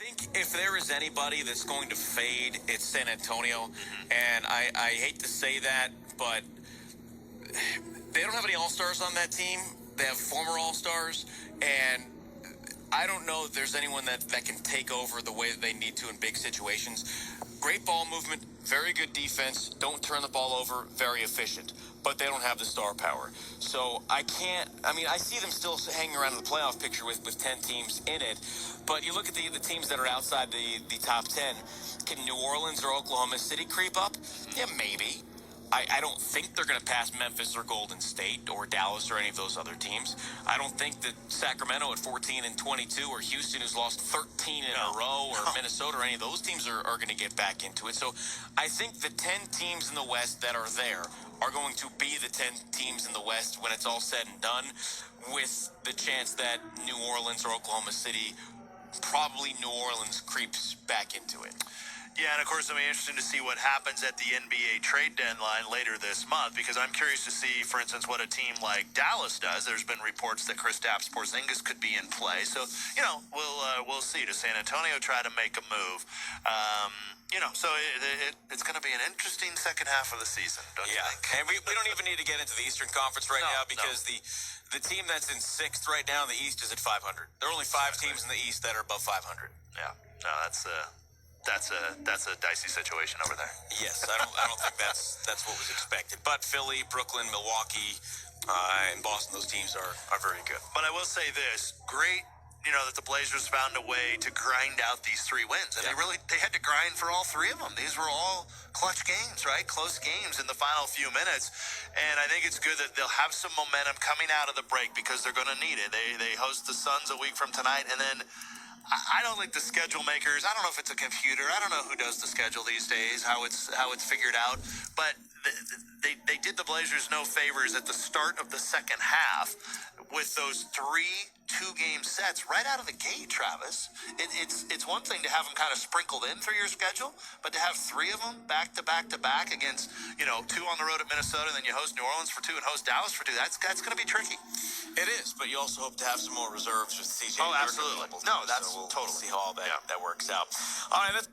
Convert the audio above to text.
think if there is anybody that's going to fade, it's San Antonio. And I hate to say that, but they don't have any All-Stars on that team. They have former All-Stars, and I don't know if there's anyone that can take over the way that they need to in big situations. Great ball movement, very good defense, don't turn the ball over, very efficient. But they don't have the star power. So I see them still hanging around in the playoff picture with 10 teams in it. But you look at the teams that are outside the top 10. Can New Orleans or Oklahoma City creep up? Yeah, maybe. I don't think they're going to pass Memphis or Golden State or Dallas or any of those other teams. I don't think that Sacramento at 14-22 or Houston, who's lost 13 in a row, or Minnesota or any of those teams are going to get back into it. So I think the 10 teams in the West that are there are going to be the 10 teams in the West when it's all said and done, with the chance that New Orleans or Oklahoma City, probably New Orleans, creeps back into it. Yeah, and of course, it'll be interesting to see what happens at the NBA trade deadline later this month, because I'm curious to see, for instance, what a team like Dallas does. There's been reports that Kristaps Porzingis could be in play, so we'll see. Does San Antonio try to make a move? So it's going to be an interesting second half of the season, don't you think? And we don't even need to get into the Eastern Conference now, because the team that's in sixth right now in the East is at 500. There are only five teams in the East that are above 500. Yeah, no, that's a dicey situation over there. Yes, I don't think that's what was expected. But Philly, Brooklyn, Milwaukee, and Boston, those teams are very good. But I will say this: great, that the Blazers found a way to grind out these 3 wins, and they had to grind for all 3 of them. These were all clutch games, right? Close games in the final few minutes, and I think it's good that they'll have some momentum coming out of the break, because they're going to need it. They host the Suns a week from tonight, and then I don't think the schedule makers, I don't know if it's a computer, I don't know who does the schedule these days, how it's figured out, but they did the Blazers no favors at the start of the second half with those 3 2-game sets right out of the gate, Travis. It's one thing to have them kind of sprinkled in through your schedule, but to have 3 of them back to back to back against, 2 on the road at Minnesota, and then you host New Orleans for 2 and host Dallas for 2, that's going to be tricky. It is, but you also hope to have some more reserves with CJ. Oh, absolutely. No, that's so we'll totally. see how all that works out. All right, let's